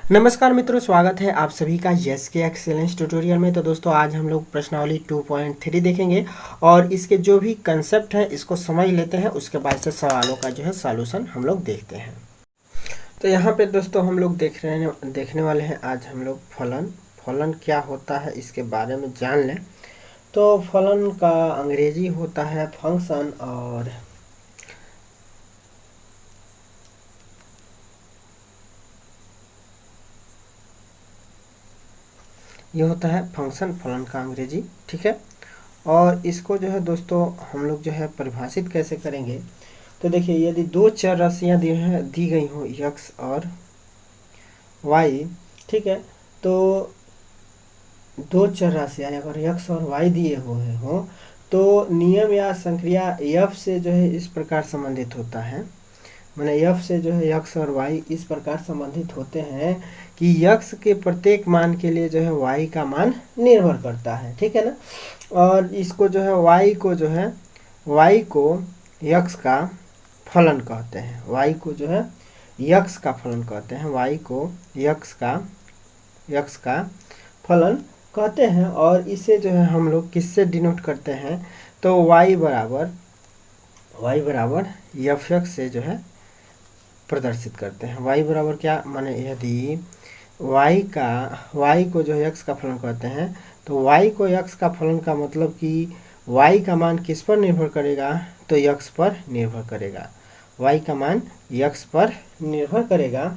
नमस्कार मित्रों, स्वागत है आप सभी का यस के एक्सेलेंस ट्यूटोरियल में। तो दोस्तों आज हम लोग प्रश्नावली 2.3 देखेंगे और इसके जो भी कंसेप्ट है इसको समझ लेते हैं। उसके बाद से सवालों का जो है सॉल्यूशन हम लोग देखते हैं। तो यहाँ पे दोस्तों हम लोग देखने वाले हैं आज हम लोग फलन क्या होता है इसके बारे में जान लें। तो फलन का अंग्रेजी होता है फंक्शन और ये होता है फंक्शन, फलन का अंग्रेजी, ठीक है। और इसको जो है दोस्तों हम लोग जो है परिभाषित कैसे करेंगे। तो देखिए, यदि दो चर राशियाँ दी गई हों यक्स और वाई, ठीक है। तो दो चर राशियाँ अगर यक्स और वाई दिए हुए हों तो नियम या संक्रिया यफ से जो है इस प्रकार संबंधित होता है। मैंने यफ से जो है यक्स और वाई इस प्रकार संबंधित होते हैं कि यक्स के प्रत्येक मान के लिए जो है वाई का मान निर्भर करता है, ठीक है ना। और इसको जो है वाई को यक्स का फलन कहते हैं। वाई को जो है यक्स का फलन कहते हैं। वाई को यक्स का फलन कहते हैं। और इसे जो है हम लोग किससे डिनोट करते हैं, तो वाई बराबर एफ एक्स से जो है प्रदर्शित करते हैं। y बराबर क्या, माने यदि y को जो है x का फलन कहते हैं तो y को x का फलन का मतलब कि y का मान किस पर निर्भर करेगा, तो x पर निर्भर करेगा। y का मान x पर निर्भर करेगा,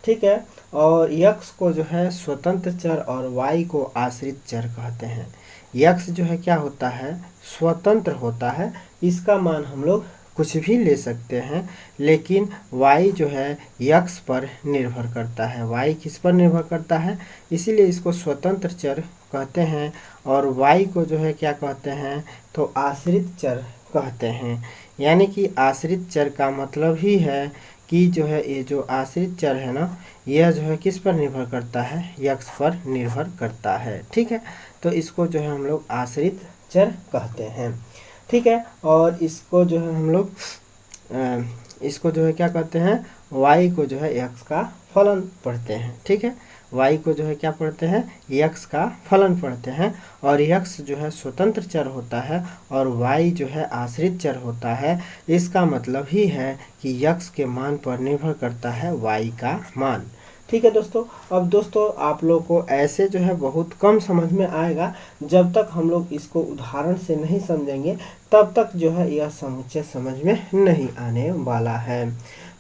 ठीक है। और x को जो है स्वतंत्र चर और y को आश्रित चर कहते हैं। x जो है क्या होता है, स्वतंत्र होता है। इसका मान हम लोग कुछ भी ले सकते हैं, लेकिन y जो है x पर निर्भर करता है। y किस पर निर्भर करता है, इसीलिए इसको स्वतंत्र चर कहते हैं। और y को जो है क्या कहते हैं, तो आश्रित चर कहते हैं। यानी कि आश्रित चर का मतलब ही है कि जो है ये जो आश्रित चर है ना, यह जो है किस पर निर्भर करता है, x पर निर्भर करता है, ठीक है। तो इसको जो है हम लोग आश्रित चर कहते हैं, ठीक है। और इसको जो है हम लोग इसको जो है क्या कहते हैं, y को जो है x का फलन पढ़ते हैं, ठीक है। y को जो है क्या पढ़ते हैं, x का फलन पढ़ते हैं। और x जो है स्वतंत्र चर होता है और y जो है आश्रित चर होता है। इसका मतलब ही है कि x के मान पर निर्भर करता है y का मान, ठीक है दोस्तों। अब दोस्तों आप लोग को ऐसे जो है बहुत कम समझ में आएगा। जब तक हम लोग इसको उदाहरण से नहीं समझेंगे तब तक जो है यह समुच्चय समझ में नहीं आने वाला है।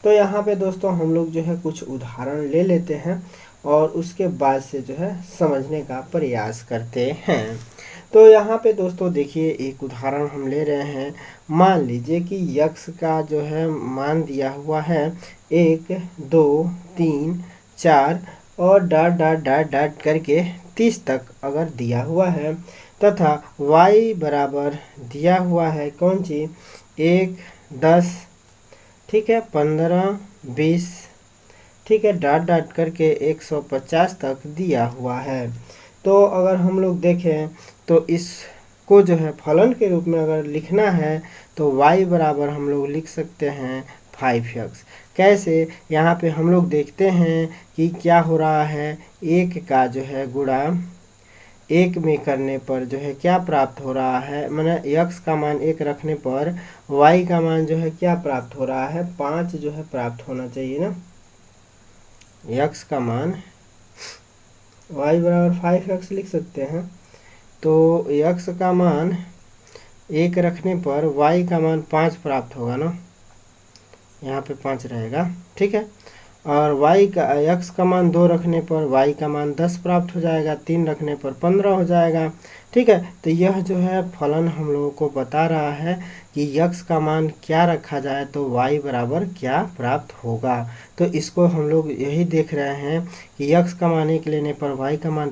तो यहाँ पे दोस्तों हम लोग जो है कुछ उदाहरण ले लेते हैं और उसके बाद से जो है समझने का प्रयास करते हैं। तो यहाँ पे दोस्तों देखिए, एक उदाहरण हम ले रहे हैं। मान लीजिए कि यक्स का जो है मान दिया हुआ है 1, 2, 3, 4 और डॉट डॉट डॉट डॉट करके 30 तक अगर दिया हुआ है, तथा y बराबर दिया हुआ है कौन सी, 1, 10, ठीक है, 15, 20, ठीक है, डॉट डॉट करके 150 तक दिया हुआ है। तो अगर हम लोग देखें तो इसको जो है फलन के रूप में अगर लिखना है तो y बराबर हम लोग लिख सकते हैं 5x। कैसे, यहाँ पे हम लोग देखते हैं कि क्या हो रहा है, एक का जो है गुणा एक में करने पर जो है क्या प्राप्त हो रहा है, माने x का मान 1 रखने पर y का मान जो है क्या प्राप्त हो रहा है, 5 जो है प्राप्त होना चाहिए ना। x का मान y बराबर 5x लिख सकते हैं। तो x का मान 1 रखने पर y का मान 5 प्राप्त होगा ना, यहाँ पे 5 रहेगा, ठीक है। और y का x का मान 2 रखने पर y का मान 10 प्राप्त हो जाएगा, 3 रखने पर 15 हो जाएगा, ठीक है। तो यह जो है फलन हम लोगों को बता रहा है कि x का मान क्या रखा जाए तो y बराबर क्या प्राप्त होगा। तो इसको हम लोग यही देख रहे हैं कि x का मान 1 लेने पर y का मान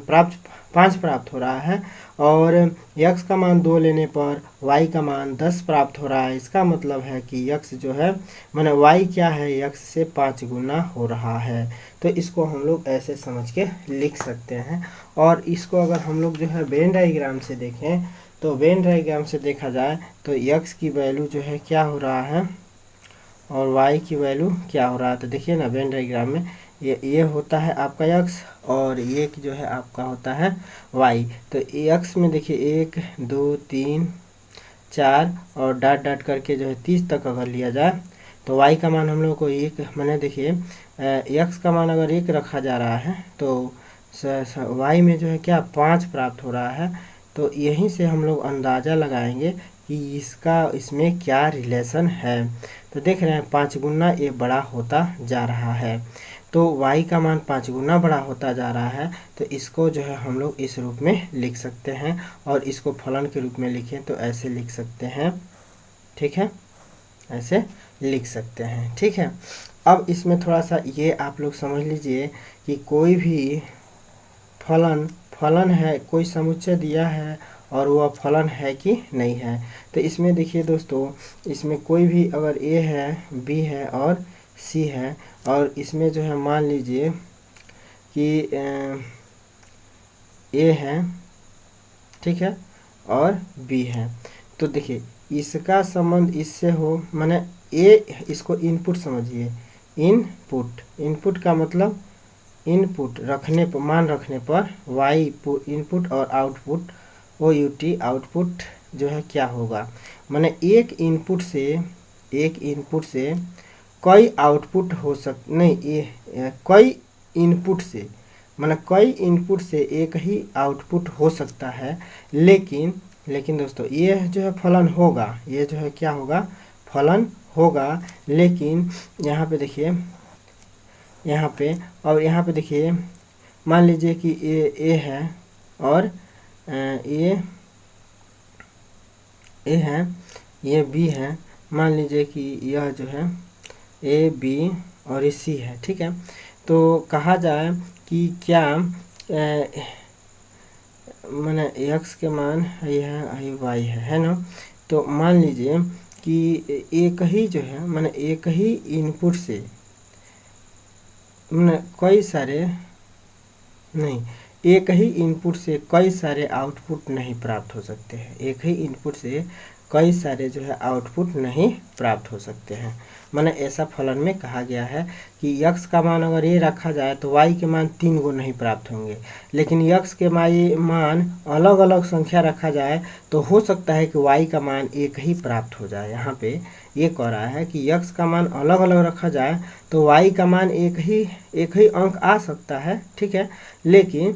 5 प्राप्त हो रहा है और x का मान 2 लेने पर y का मान 10 प्राप्त हो रहा है। इसका मतलब है कि x जो है माने y क्या है, x से 5 गुना हो रहा है। तो इसको हम लोग ऐसे समझ के लिख सकते हैं। और इसको अगर हम लोग जो है वेन डायग्राम से देखें तो वेन डायग्राम से देखा जाए तो x की वैल्यू जो है क्या हो रहा है और y की वैल्यू क्या हो रहा है। तो देखिए ना वेन डायग्राम में ये होता है आपका x और ये जो है आपका होता है y। तो x में देखिए 1 2 3 4 और डॉट डॉट करके जो है 30 तक अगर लिया जाए तो y का मान हम लोग को एक मैंने देखिए x का मान अगर 1 रखा जा रहा है तो y में जो है क्या 5 प्राप्त हो रहा है। तो यहीं से हम लोग अंदाज़ा लगाएंगे कि इसमें क्या रिलेशन है। तो देख रहे हैं 5 गुना ये बड़ा होता जा रहा है। तो y का मान 5 गुना बड़ा होता जा रहा है। तो इसको जो है हम लोग इस रूप में लिख सकते हैं और इसको फलन के रूप में लिखें तो ऐसे लिख सकते हैं, ठीक है, ऐसे लिख सकते हैं, ठीक है। अब इसमें थोड़ा सा ये आप लोग समझ लीजिए कि कोई भी फलन है, कोई समुच्चय दिया है और वह फलन है कि नहीं है। तो इसमें देखिए दोस्तों, इसमें कोई भी अगर a है, b है और c है और इसमें जो है मान लीजिए कि a है, ठीक है, और b है। तो देखिए इसका संबंध इससे हो, माने a, इसको इनपुट समझिए, इनपुट का मतलब इनपुट रखने पर, मान रखने पर y इनपुट और आउटपुट OUT आउटपुट जो है क्या होगा, माने एक इनपुट से कई आउटपुट हो नहीं, ये कई इनपुट से, माने कई इनपुट से एक ही आउटपुट हो सकता है। लेकिन दोस्तों ये जो है फलन होगा, ये जो है क्या होगा, फलन होगा। लेकिन यहाँ पे देखिए, यहाँ पे और यहाँ पे देखिए, मान लीजिए कि ए है और ये ए है, ये बी है। मान लीजिए कि यह जो है ए बी और ये सी है, ठीक है। तो कहा जाए कि क्या माने x के मान ये है, y है ना। तो मान लीजिए कि एक ही जो है, माने एक ही इनपुट से माने कई सारे नहीं, एक ही इनपुट से कई सारे आउटपुट नहीं प्राप्त हो सकते हैं। एक ही इनपुट से कई सारे जो है आउटपुट नहीं प्राप्त हो सकते हैं। माने ऐसा फलन में कहा गया है कि x का मान अगर ये रखा जाए तो y के मान 3 गो नहीं प्राप्त होंगे। लेकिन x के मान अलग अलग संख्या रखा जाए तो हो सकता है कि y का मान एक ही प्राप्त हो जाए। यहाँ पे ये कह रहा है कि x का मान अलग अलग रखा जाए तो y का मान एक ही अंक आ सकता है, ठीक है। लेकिन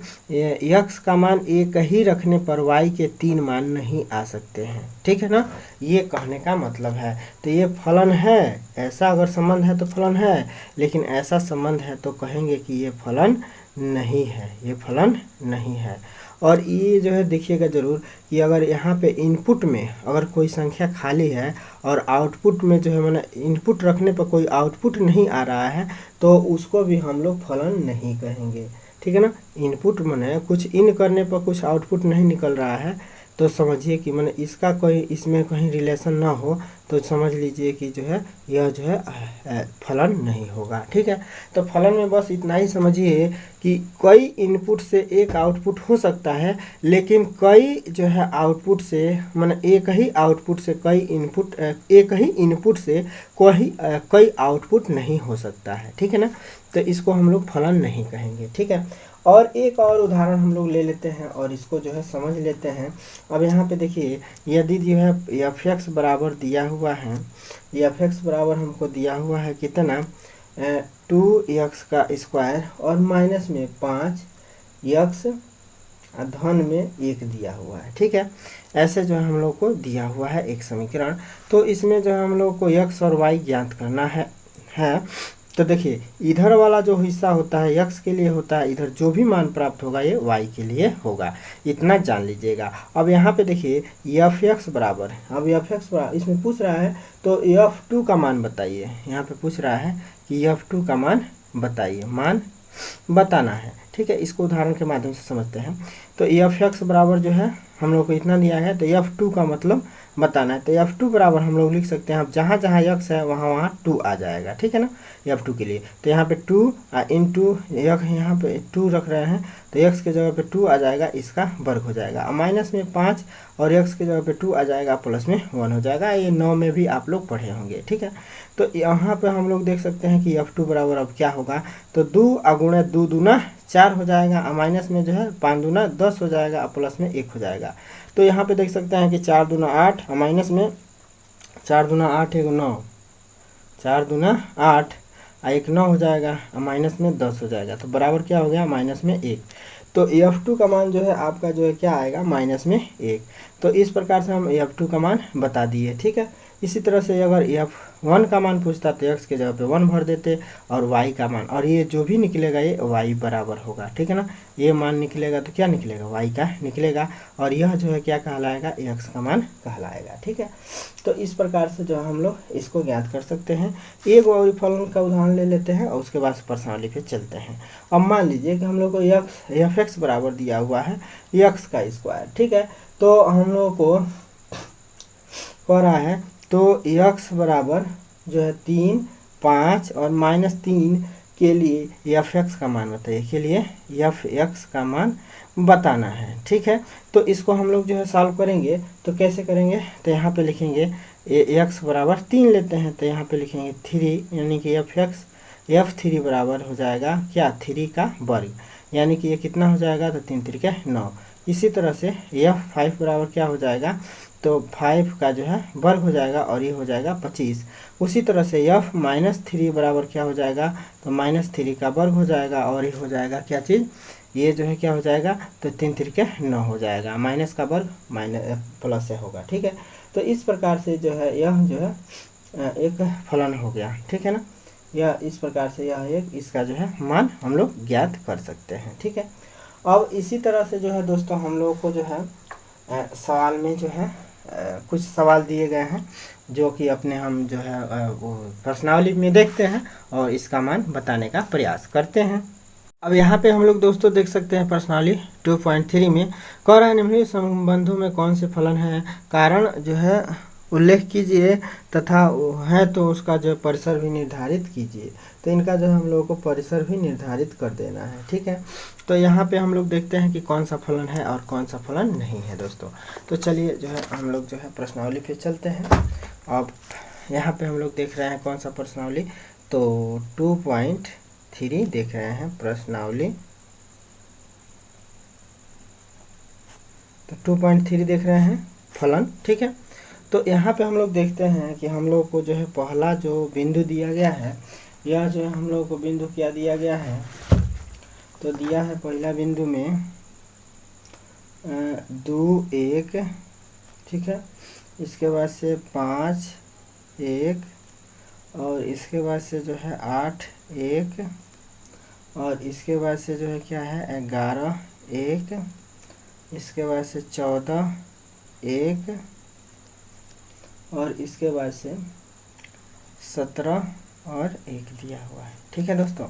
x का मान एक ही रखने पर y के 3 मान नहीं आ सकते हैं, ठीक है ना। ये कहने का मतलब है। तो ये फलन है, ऐसा अगर संबंध है तो फलन है, लेकिन ऐसा संबंध है तो कहेंगे कि ये फलन नहीं है, ये फलन नहीं है। और ये जो है देखिएगा ज़रूर कि अगर यहाँ पे इनपुट में अगर कोई संख्या खाली है और आउटपुट में जो है माने इनपुट रखने पर कोई आउटपुट नहीं आ रहा है तो उसको भी हम लोग फलन नहीं कहेंगे, ठीक है ना। इनपुट माने कुछ इन करने पर कुछ आउटपुट नहीं निकल रहा है तो समझिए कि माने इसका कोई इसमें कहीं रिलेशन ना हो तो समझ लीजिए कि जो है यह जो है फलन नहीं होगा, ठीक है। तो फलन में बस इतना ही समझिए कि कई इनपुट से एक आउटपुट हो सकता है, लेकिन कई जो है आउटपुट से माने एक ही आउटपुट से कई इनपुट, एक ही इनपुट से कई आउटपुट नहीं हो सकता है, ठीक है ना। तो इसको हम लोग फलन नहीं कहेंगे, ठीक है। और एक और उदाहरण हम लोग ले लेते हैं और इसको जो है समझ लेते हैं। अब यहाँ पे देखिए, यदि जो है f(x) बराबर दिया हुआ है, f(x) बराबर हमको दिया हुआ है कितना, 2x का स्क्वायर और माइनस में 5x धन में 1 दिया हुआ है, ठीक है। ऐसे जो है हम लोग को दिया हुआ है एक समीकरण। तो इसमें जो है हम लोग को x और y ज्ञात करना है। तो देखिए इधर वाला जो हिस्सा होता है x के लिए होता है, इधर जो भी मान प्राप्त होगा ये y के लिए होगा, इतना जान लीजिएगा। अब यहाँ पे देखिए f(x) बराबर, अब f(x) बराबर इसमें पूछ रहा है तो f2 का मान बताइए। यहाँ पे पूछ रहा है कि f2 का मान बताइए, मान बताना है। ठीक है, इसको उदाहरण के माध्यम से समझते हैं। तो f(x) बराबर जो है हम लोग को इतना दिया है, तो f2 का मतलब बताना है। तो f2 बराबर हम लोग लिख सकते हैं, अब जहाँ जहाँ x है वहाँ वहाँ 2 आ जाएगा, ठीक है ना, f2 के लिए। तो यहाँ पे 2 इंटू यहाँ पे 2 रख रहे हैं, तो x के जगह पे 2 आ जाएगा, इसका वर्ग हो जाएगा। माइनस में 5 और x के जगह पे 2 आ जाएगा, प्लस में 1 हो जाएगा। ये 9 में भी आप लोग पढ़े होंगे, ठीक है। तो यहाँ पे हम लोग देख सकते हैं कि f2 बराबर अब क्या होगा, तो 2 गुणे 2 दूना 4 हो जाएगा, माइनस में जो है 5 दूना 10 हो जाएगा, प्लस में 1 हो जाएगा। तो यहाँ पे देख सकते हैं कि 4 दूना 8, माइनस में 4 दूना 8 1 9, 4 दूना 8 एक 9 हो जाएगा, माइनस में 10 हो जाएगा। तो बराबर क्या हो गया, माइनस में 1। तो f2 का मान जो है आपका जो है क्या आएगा, माइनस में 1। तो इस प्रकार से हम f2 का मान बता दिए, ठीक है। इसी तरह से अगर f1 का मान पूछता तो x के जगह पे 1 भर देते, और y का मान, और ये जो भी निकलेगा ये y बराबर होगा, ठीक है ना। ये मान निकलेगा तो क्या निकलेगा, y का निकलेगा, और यह जो है क्या कहलाएगा, x का मान कहलाएगा, ठीक है। तो इस प्रकार से जो हम लोग इसको ज्ञात कर सकते हैं। एक और फलन का उदाहरण ले लेते हैं और उसके बाद प्रश्नावली पे चलते हैं। अब मान लीजिए कि हम लोग को f(x) बराबर दिया हुआ है x का स्क्वायर, ठीक है। तो हम लोग को कह रहा है, तो x बराबर जो है 3, 5 और -3 के लिए f(x) का मान बताइए, के लिए f(x) का मान बताना है, ठीक है। तो इसको हम लोग जो है सॉल्व करेंगे, तो कैसे करेंगे, तो यहाँ पे लिखेंगे x बराबर 3 लेते हैं, तो यहाँ पे लिखेंगे 3, यानी कि f3 बराबर हो जाएगा क्या, 3 का वर्ग, यानी कि ये कितना हो जाएगा, तो 3 3 के 9। इसी तरह से f5 बराबर क्या हो जाएगा, तो 5 का जो है वर्ग हो जाएगा, और ये हो जाएगा 25। उसी तरह से f-3 बराबर क्या हो जाएगा, तो -3 का वर्ग हो जाएगा, और ये हो जाएगा क्या चीज़, ये जो है क्या हो जाएगा, तो 3 3 के 9 हो जाएगा, माइनस का वर्ग माइनस प्लस से होगा, ठीक है। तो इस प्रकार से जो है यह जो है एक फलन हो गया, ठीक है ना। यह इस प्रकार से यह एक इसका जो है मान हम लोग ज्ञात कर सकते हैं, ठीक है। अब इसी तरह से जो है दोस्तों हम लोग को जो है सवाल में जो है कुछ सवाल दिए गए हैं, जो कि अपने हम जो है वो प्रश्नावली में देखते हैं और इसका मान बताने का प्रयास करते हैं। अब यहाँ पे हम लोग दोस्तों देख सकते हैं प्रश्नावली 2.3 में कह रहा है, निम्नलिखित संबंधों में कौन से फलन है, कारण जो है उल्लेख कीजिए तथा है तो उसका जो परिसर भी निर्धारित कीजिए। तो इनका जो है हम लोगों को परिसर भी निर्धारित कर देना है, ठीक है। तो यहाँ पे हम लोग देखते हैं कि कौन सा फलन है और कौन सा फलन नहीं है दोस्तों। तो चलिए जो है हम लोग जो है प्रश्नावली पे चलते हैं। अब यहाँ पे हम लोग देख रहे हैं कौन सा प्रश्नावली, तो 2.3 देख रहे हैं प्रश्नावली, तो 2.3 देख रहे हैं फलन, ठीक है। तो यहाँ पे हम लोग देखते हैं कि हम लोग को जो है पहला जो बिंदु दिया गया है, यह जो है हम लोग को बिंदु क्या दिया गया है, तो दिया है पहला बिंदु में 2 1, ठीक है। इसके बाद से 5 1, और इसके बाद से जो है 8 1, और इसके बाद से जो है क्या है 11 1, इसके बाद से 14 1, और इसके बाद से 17 और 1 दिया हुआ है, ठीक है दोस्तों।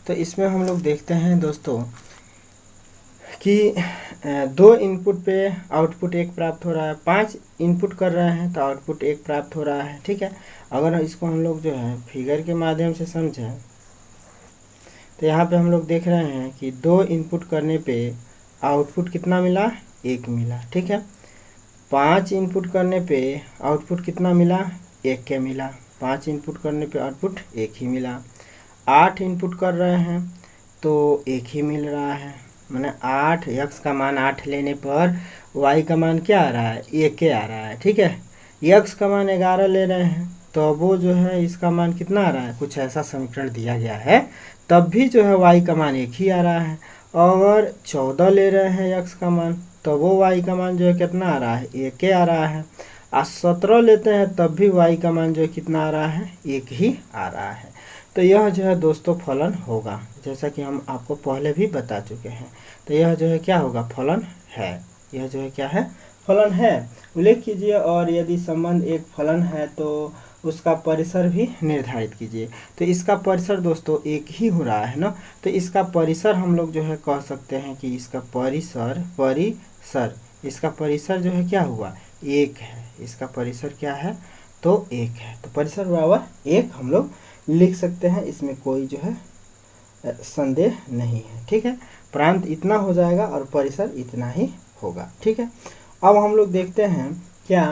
तो इसमें हम लोग देखते हैं दोस्तों कि 2 इनपुट पे आउटपुट 1 प्राप्त हो रहा है, 5 इनपुट कर रहे हैं तो आउटपुट 1 प्राप्त हो रहा है, ठीक है। अगर इसको हम लोग जो है फिगर के माध्यम से समझें, तो यहाँ पे हम लोग देख रहे हैं कि 2 इनपुट करने पे आउटपुट कितना मिला, 1 मिला, ठीक है। 5 इनपुट करने पे आउटपुट कितना मिला, 1 के मिला, 5 इनपुट करने पे आउटपुट 1 ही मिला। 8 इनपुट कर रहे हैं तो 1 ही मिल रहा है, मैंने 8 x का मान 8 लेने पर y का मान क्या आ रहा है, 1 के आ रहा है, ठीक है। x का मान 11 ले रहे हैं तो वो जो है इसका मान कितना आ रहा है, कुछ ऐसा समीकरण दिया गया है, तब भी जो है y का मान 1 ही आ रहा है। और 14 ले रहे हैं x का मान, तो वो y का मान जो है कितना आ रहा है, 1 के आ रहा है। 17 लेते हैं तब भी y का मान जो है कितना आ रहा है, 1 ही आ रहा है। तो यह जो है दोस्तों फलन होगा, जैसा कि हम आपको पहले भी बता चुके हैं। तो यह जो है क्या होगा, फलन है, यह जो है क्या है, फलन है। उल्लेख कीजिए, और यदि संबंध एक फलन है तो उसका परिसर भी निर्धारित कीजिए। तो इसका परिसर दोस्तों एक ही हो रहा है ना, तो इसका परिसर हम लोग जो है कह सकते हैं कि इसका परिसर इसका परिसर जो है क्या हुआ, एक है। इसका परिसर क्या है, तो एक है। तो परिसर बराबर एक हम लोग लिख सकते हैं, इसमें कोई जो है संदेह नहीं है। ठीक है, प्रांत इतना हो जाएगा और परिसर इतना ही होगा। ठीक है, अब हम लोग देखते हैं क्या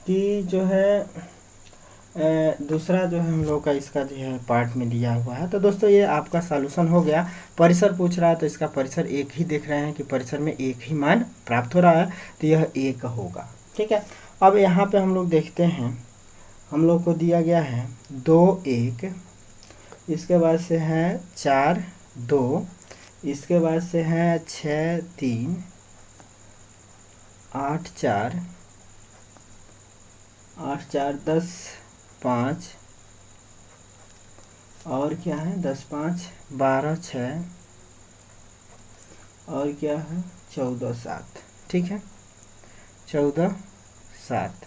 कि जो है दूसरा जो है हम लोग का इसका जो है पार्ट में दिया हुआ है। तो दोस्तों ये आपका सॉल्यूशन हो गया। परिसर पूछ रहा है तो इसका परिसर एक ही देख रहे हैं कि परिसर में एक ही मान प्राप्त हो रहा है, तो यह एक होगा। ठीक है, अब यहाँ पे हम लोग देखते हैं, हम लोग को दिया गया है 2 1, इसके बाद से है 4 2, इसके बाद से है 6 3 8 4 10 5 और क्या है 10 5 12 6 और क्या है 14 7। ठीक है, 14 7।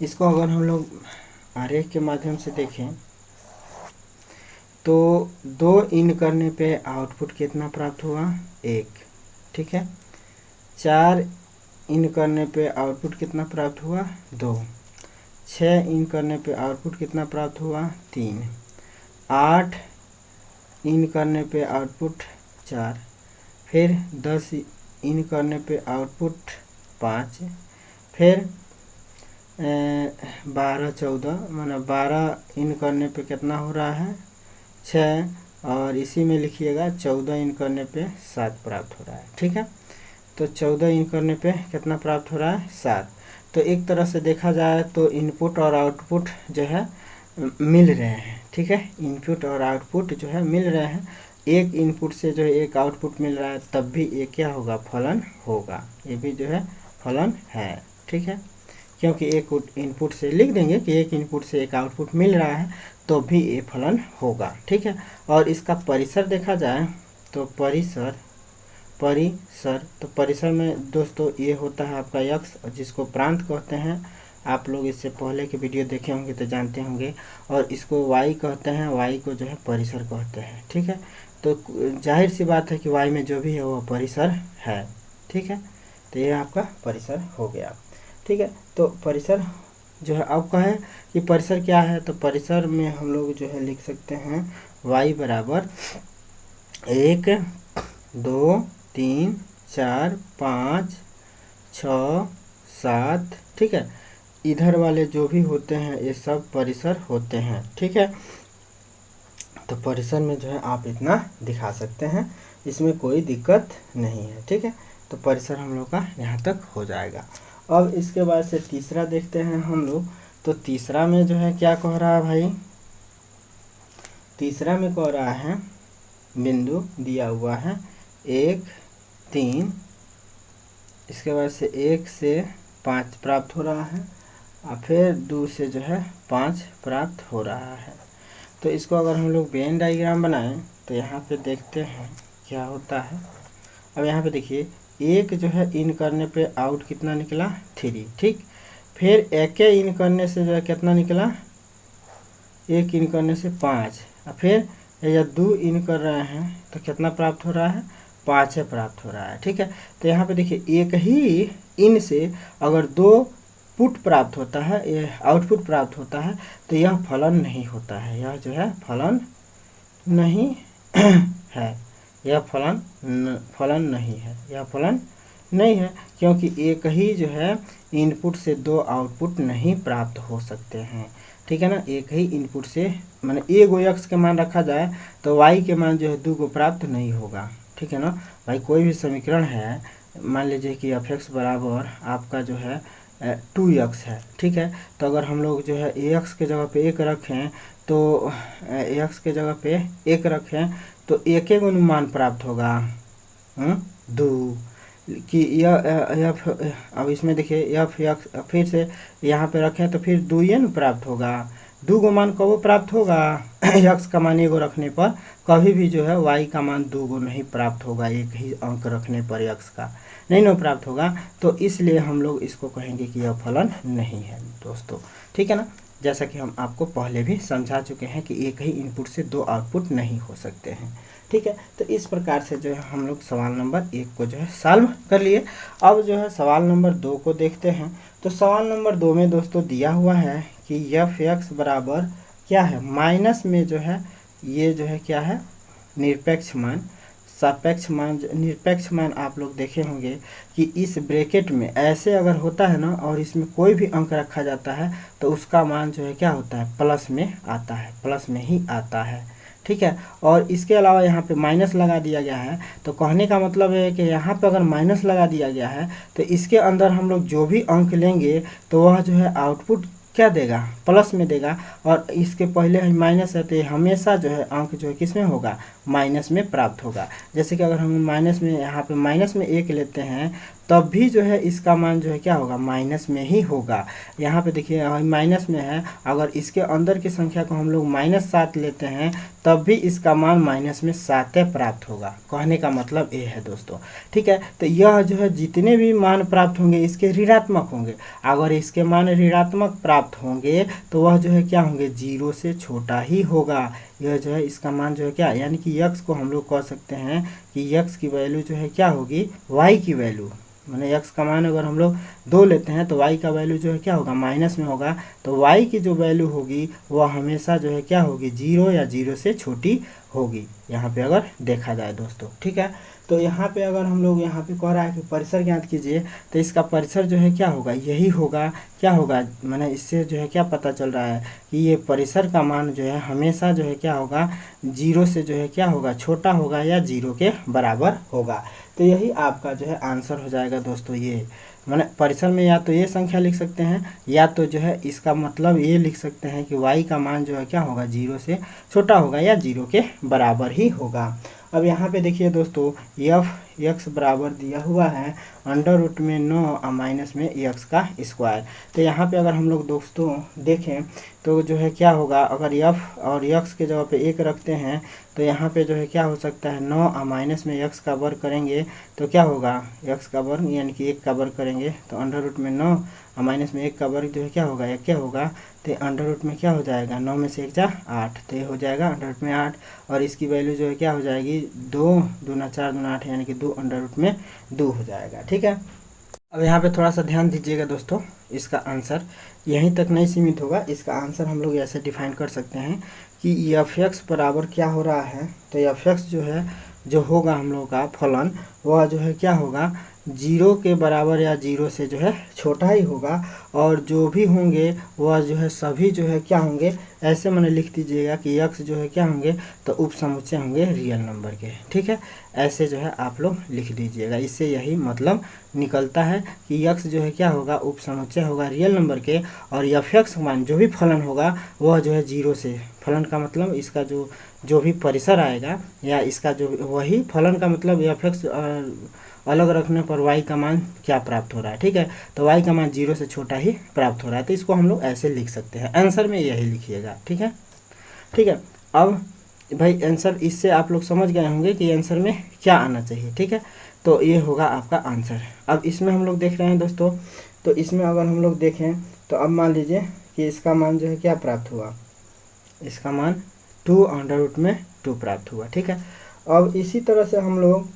इसको अगर हम लोग आरेख के माध्यम से देखें तो 2 इन करने पे आउटपुट कितना प्राप्त हुआ, 1। ठीक है, 4 इन करने पे आउटपुट कितना प्राप्त हुआ, 2। 6 इन करने पे आउटपुट कितना प्राप्त हुआ, 3। 8 इन करने पे आउटपुट 4। फिर 10 इन करने पे आउटपुट 5। फिर 12 14 माना 12 इन करने पे कितना हो रहा है, 6, और इसी में लिखिएगा 14 इन करने पे 7 प्राप्त हो रहा है। ठीक है, तो 14 इन करने पे कितना प्राप्त हो रहा है, 7। तो एक तरह से देखा जाए तो इनपुट और आउटपुट जो है मिल रहे हैं। ठीक है, इनपुट और आउटपुट जो है मिल रहे हैं। एक इनपुट से जो है एक आउटपुट मिल रहा है, तब भी ये क्या होगा, फलन होगा। ये भी जो है फलन है। ठीक है, क्योंकि एक इनपुट से लिख देंगे कि एक इनपुट से एक आउटपुट मिल रहा है, तो भी ये फलन होगा। ठीक है, और इसका परिसर देखा जाए तो परिसर तो परिसर में दोस्तों ये होता है आपका यक्स, जिसको प्रांत कहते हैं। आप लोग इससे पहले के वीडियो देखे होंगे तो जानते होंगे। और इसको वाई कहते हैं, वाई को जो है परिसर कहते हैं। ठीक है, तो जाहिर सी बात है कि वाई में जो भी है वो परिसर है। ठीक है, तो ये आपका परिसर हो गया। ठीक है, तो परिसर जो है अब कहें कि परिसर क्या है, तो परिसर में हम लोग जो है लिख सकते हैं y बराबर 1 2 3 4 5 6 7। ठीक है, इधर वाले जो भी होते हैं ये सब परिसर होते हैं। ठीक है, तो परिसर में जो है आप इतना दिखा सकते हैं, इसमें कोई दिक्कत नहीं है। ठीक है, तो परिसर हम लोग का यहाँ तक हो जाएगा। अब इसके बाद से तीसरा देखते हैं हम लोग। तो तीसरा में जो है क्या कह रहा है भाई, तीसरा में कह रहा है बिंदु दिया हुआ है 1 3, इसके बाद से 1 से 5 प्राप्त हो रहा है, और फिर 2 से जो है 5 प्राप्त हो रहा है। तो इसको अगर हम लोग वेन डायग्राम बनाएं तो यहाँ पे देखते हैं क्या होता है। अब यहाँ पे देखिए, एक जो है इन करने पे आउट कितना निकला, 3। ठीक, फिर एक इन करने से जो है कितना निकला, 1 इन करने से 5, और फिर जब 2 इन कर रहे हैं तो कितना प्राप्त हो रहा है, 5 प्राप्त हो रहा है। ठीक है, तो यहाँ पे देखिए एक ही इन से अगर 2 पुट प्राप्त होता है, ये आउटपुट प्राप्त होता है, तो यह फलन नहीं होता है। यह जो है फलन नहीं है, यह फलन नहीं है, यह फलन नहीं है, क्योंकि एक ही जो है इनपुट से 2 आउटपुट नहीं प्राप्त हो सकते हैं। ठीक है ना, एक ही इनपुट से माने एक गो एक्स के मान रखा जाए तो वाई के मान जो है 2 को प्राप्त नहीं होगा। ठीक है ना भाई, कोई भी समीकरण है, मान लीजिए कि एफ एक्स बराबर आपका जो है 2x है। ठीक है, तो अगर हम लोग जो है ax के जगह पे 1 रखें, तो ax के जगह पे 1 रखें तो एक मान प्राप्त होगा 2 कि यह अब इसमें देखिए एफ एक्स फिर से यहाँ पे रखें तो फिर 2 n प्राप्त होगा। 2 गो मान कब प्राप्त होगा, x का मान 1 रखने पर। कभी भी जो है y का मान 2 गो नहीं प्राप्त होगा एक ही अंक रखने पर x का। नहीं ना प्राप्त होगा, तो इसलिए हम लोग इसको कहेंगे कि यह फलन नहीं है दोस्तों। ठीक है ना, जैसा कि हम आपको पहले भी समझा चुके हैं कि एक ही इनपुट से दो आउटपुट नहीं हो सकते हैं। ठीक है, तो इस प्रकार से जो है हम लोग सवाल नंबर 1 को जो है सॉल्व कर लिए। अब जो है सवाल नंबर 2 को देखते हैं। तो सवाल नंबर 2 में दोस्तों दिया हुआ है कि एफ एक्स बराबर क्या है, माइनस में जो है ये जो है क्या है, निरपेक्ष मान, सापेक्ष मान, निरपेक्ष मान आप लोग देखे होंगे कि इस ब्रैकेट में ऐसे अगर होता है ना और इसमें कोई भी अंक रखा जाता है तो उसका मान जो है क्या होता है, प्लस में आता है, प्लस में ही आता है। ठीक है, और इसके अलावा यहाँ पे माइनस लगा दिया गया है, तो कहने का मतलब है कि यहाँ पे अगर माइनस लगा दिया गया है तो इसके अंदर हम लोग जो भी अंक लेंगे तो वह जो है आउटपुट क्या देगा, प्लस में देगा। और इसके पहले माइनस है तो ये हमेशा जो है अंक जो है किस में होगा, माइनस में प्राप्त होगा। जैसे कि अगर हम माइनस में यहाँ पे माइनस में 1 लेते हैं तब भी जो है इसका मान जो है क्या होगा, माइनस में ही होगा। यहाँ पे देखिए माइनस में है, अगर इसके अंदर की संख्या को हम लोग -7 लेते हैं तब भी इसका मान -7 प्राप्त होगा। कहने का मतलब ये है दोस्तों। ठीक है, तो यह जो है जितने भी मान प्राप्त होंगे इसके ऋणात्मक होंगे। अगर इसके मान ऋणात्मक प्राप्त होंगे तो वह जो है क्या होंगे, 0 से छोटा ही होगा। यह जो है इसका मान जो है क्या, यानी कि यक्स को हम लोग कह सकते हैं कि यक्स की वैल्यू जो है क्या होगी, वाई की वैल्यू, मैंने यक्स का मान अगर हम लोग 2 लेते हैं तो वाई का वैल्यू जो है क्या होगा, माइनस में होगा। तो वाई की जो वैल्यू होगी वह हमेशा जो है क्या होगी, 0 या 0 से छोटी होगी, यहाँ पे अगर देखा जाए दोस्तों। ठीक है, तो यहाँ पे अगर हम लोग यहाँ पे कह रहा है कि परिसर ज्ञात कीजिए, तो इसका परिसर जो है क्या होगा, यही होगा। क्या होगा, मैंने इससे जो है क्या पता चल रहा है कि ये परिसर का मान जो है हमेशा जो है क्या होगा, 0 से जो है क्या होगा, छोटा होगा या 0 के बराबर होगा। तो यही आपका जो है आंसर हो जाएगा दोस्तों। ये मैंने परिसर में या तो ये संख्या लिख सकते हैं या तो जो है इसका मतलब ये लिख सकते हैं कि y का मान जो है क्या होगा, 0 से छोटा होगा या 0 के बराबर ही होगा। अब यहाँ पे देखिए दोस्तों, एफ एक्स बराबर दिया हुआ है √9 और माइनस में एक्स का स्क्वायर। तो यहाँ पे अगर हम लोग दोस्तों देखें तो जो है क्या होगा, अगर एफ और एक्स के जगह पे 1 रखते हैं तो यहाँ पे जो है क्या हो सकता है, 9 और माइनस में एक्स का वर्ग करेंगे तो क्या होगा, एक्स का वर्ग यानी कि 1 का वर्ग करेंगे तो √9 और माइनस में 1 का वर्ग जो है क्या होगा, या क्या होगा, तो अंडर में क्या हो जाएगा, 9 में से 1 जा 8, तो ये हो जाएगा √8 में 8। और इसकी वैल्यू जो है क्या हो जाएगी, 2 दूना 4 दूना 8 यानी कि 2 √2 में 2 हो जाएगा। ठीक है, अब यहाँ पे थोड़ा सा ध्यान दीजिएगा दोस्तों, इसका आंसर यहीं तक नहीं सीमित होगा। इसका आंसर हम लोग ऐसे डिफाइन कर सकते हैं कि एफ एक्स बराबर क्या हो रहा है, तो एफ एक्स जो है जो होगा हम लोग का फलन वह जो है क्या होगा, 0 के बराबर या 0 से जो है छोटा ही होगा। और जो भी होंगे वह जो है सभी जो है क्या होंगे, ऐसे मैंने लिख दीजिएगा कि यक्स जो है क्या होंगे, तो उप समुच्चय होंगे रियल नंबर के। ठीक है, ऐसे जो है आप लोग लिख दीजिएगा। इससे यही मतलब निकलता है कि यक्स जो है क्या होगा, उप समुच्चय होगा रियल नंबर के, और एफ एक्स मान जो भी फलन होगा वह जो है 0 से, फलन का मतलब इसका जो भी परिसर आएगा या इसका जो वही फलन का मतलब एफ एक्स अलग रखने पर y का मान क्या प्राप्त हो रहा है। ठीक है, तो y का मान 0 से छोटा ही प्राप्त हो रहा है, तो इसको हम लोग ऐसे लिख सकते हैं। आंसर में यही लिखिएगा। ठीक है, ठीक है। अब भाई आंसर इससे आप लोग समझ गए होंगे कि आंसर में क्या आना चाहिए। ठीक है, तो ये होगा आपका आंसर। अब इसमें हम लोग देख रहे हैं दोस्तों, तो इसमें अगर हम लोग देखें तो अब मान लीजिए कि इसका मान जो है क्या प्राप्त हुआ, इसका मान 2 प्राप्त हुआ। ठीक है, अब इसी तरह से हम लोग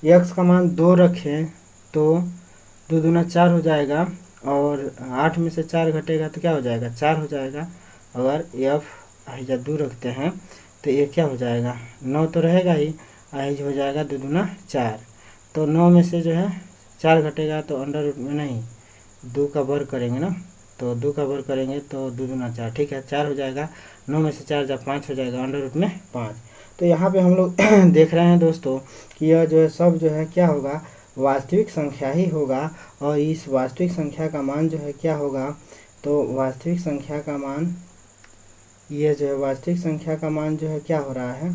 एक्स का मान 2 रखें तो 2 दूना 4 हो जाएगा, और 8 में से 4 घटेगा तो क्या हो जाएगा, 4 हो जाएगा। अगर एफ आइजा 2 रखते हैं तो ये क्या हो जाएगा, 9 तो रहेगा ही, आइज हो जाएगा 2 दूना 4। तो 9 में से जो है 4 घटेगा तो अंडर रूट में नहीं, 2 का वर्ग करेंगे ना, तो 2 का वर्ग करेंगे तो 2 दूना 4। ठीक है, 4 हो जाएगा, 9 में से 4 जब 5 हो जाएगा, अंडर रूट में 5। तो यहाँ पे हम लोग देख रहे हैं दोस्तों कि यह जो है सब जो है क्या होगा, वास्तविक संख्या ही होगा। और इस वास्तविक संख्या का मान जो है क्या होगा, तो वास्तविक संख्या का मान, ये जो है वास्तविक संख्या का मान जो है क्या हो रहा है,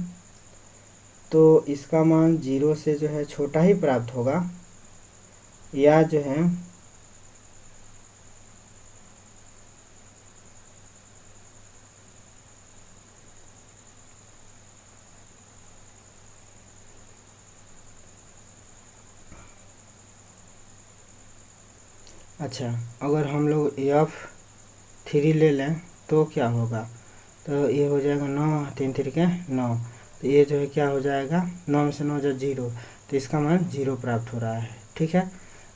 तो इसका मान 0 से जो है छोटा ही प्राप्त होगा, या जो है अच्छा, अगर हम लोग F3 ले लें तो क्या होगा, तो ये हो जाएगा 9, 3 3 के 9, तो ये जो है क्या हो जाएगा, 9 में से 9 जो 0, तो इसका मान 0 प्राप्त हो रहा है। ठीक है,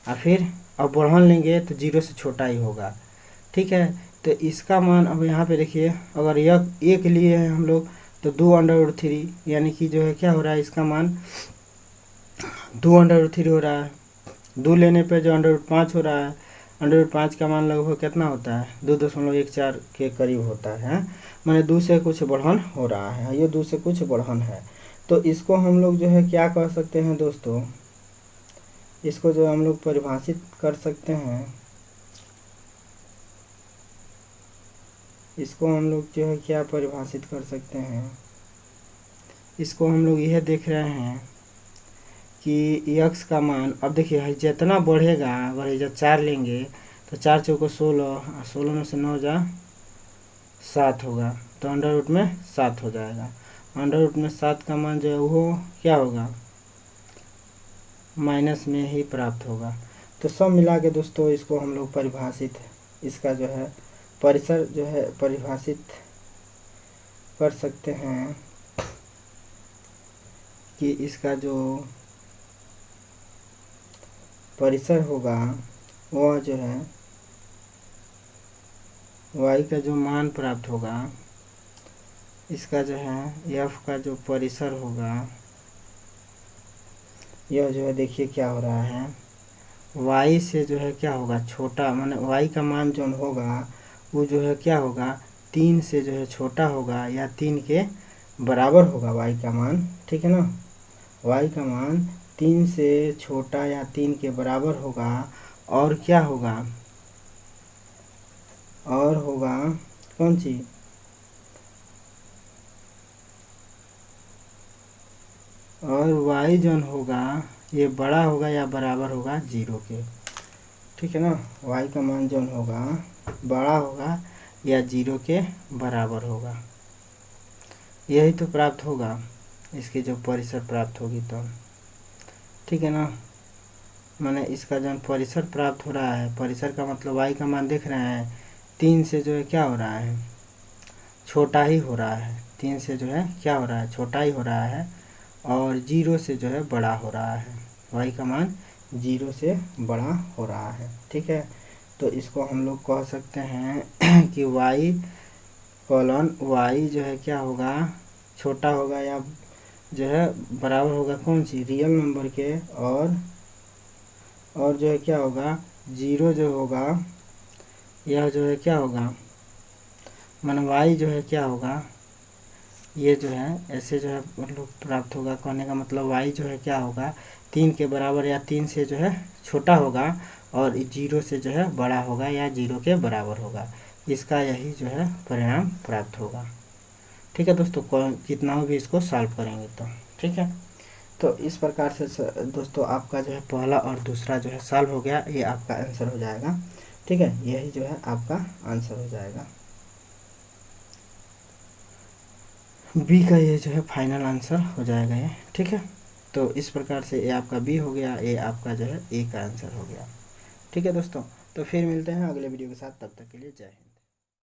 और फिर अब बढ़न लेंगे तो 0 से छोटा ही होगा। ठीक है, तो इसका मान अब यहाँ पे देखिए, अगर यह एक लिए हैं हम लोग तो 2√3, यानी कि जो है क्या हो रहा है, इसका मान 2√3 हो रहा है। 2 लेने पे जो √5 हो रहा है, √5 का मान लगभग कितना होता है, 2.14 के करीब होता है। मैंने 2 से कुछ बढ़न हो रहा है, ये 2 से कुछ बढ़न है। तो इसको हम लोग जो है क्या कह सकते हैं दोस्तों, इसको जो हम लोग परिभाषित कर सकते हैं, इसको हम लोग जो है क्या परिभाषित कर सकते हैं, इसको हम लोग यह देख रहे हैं कि x का मान, अब देखिए जितना बढ़ेगा, अगर जब 4 लेंगे तो 4 चौको 16, 16 में से 9 जा 7 होगा, तो अंडर रूट में 7 हो जाएगा। अंडर रूट में 7 का मान जो है वो क्या होगा, माइनस में ही प्राप्त होगा। तो सब मिला के दोस्तों इसको हम लोग परिभाषित, इसका जो है परिसर जो है परिभाषित कर सकते हैं कि इसका जो परिसर होगा वह जो है y का जो मान प्राप्त होगा, इसका जो है f का जो परिसर होगा, यह जो है देखिए क्या हो रहा है, y से जो है क्या होगा छोटा, माने y का मान जो होगा वो जो है क्या होगा, 3 से जो है छोटा होगा या 3 के बराबर होगा y का मान। ठीक है ना, y का मान 3 से छोटा या 3 के बराबर होगा, और क्या होगा, और होगा कौन सी, और y जन होगा ये बड़ा होगा या बराबर होगा 0 के। ठीक है ना, y का मान जन होगा बड़ा होगा या 0 के बराबर होगा, यही तो प्राप्त होगा, इसकी जो परिसर प्राप्त होगी तो। ठीक है ना, माने इसका जो परिसर प्राप्त हो रहा है, परिसर का मतलब y का मान देख रहे हैं 3 से जो है क्या हो रहा है, छोटा ही हो रहा है, 3 से जो है क्या हो रहा है, छोटा ही हो रहा है, और 0 से जो है बड़ा हो रहा है, y का मान 0 से बड़ा हो रहा है। ठीक है, तो इसको हम लोग कह सकते हैं कि y जो है क्या होगा, छोटा होगा या जो है बराबर होगा कौन सी, रियल नंबर के, और जो है क्या होगा 0 जो होगा, यह जो है क्या होगा, मन y जो है क्या होगा, ये जो है ऐसे जो है मतलब प्राप्त होगा, कहने का मतलब y जो है क्या होगा 3 के बराबर या 3 से जो है छोटा होगा, और 0 से जो है बड़ा होगा या 0 के बराबर होगा, इसका यही जो है परिणाम प्राप्त होगा। ठीक है दोस्तों, कितना भी इसको सॉल्व करेंगे तो। ठीक है, तो इस प्रकार से दोस्तों आपका जो है पहला और दूसरा जो है सॉल्व हो गया, ये आपका आंसर हो जाएगा। ठीक है, यही जो है आपका आंसर हो जाएगा, बी का ये जो है फाइनल आंसर हो जाएगा ये। ठीक है, तो इस प्रकार से ये आपका बी हो गया, ये आपका जो है ए का आंसर हो गया। ठीक है दोस्तों, तो फिर मिलते हैं अगले वीडियो के साथ, तब तक के लिए जय हिंद।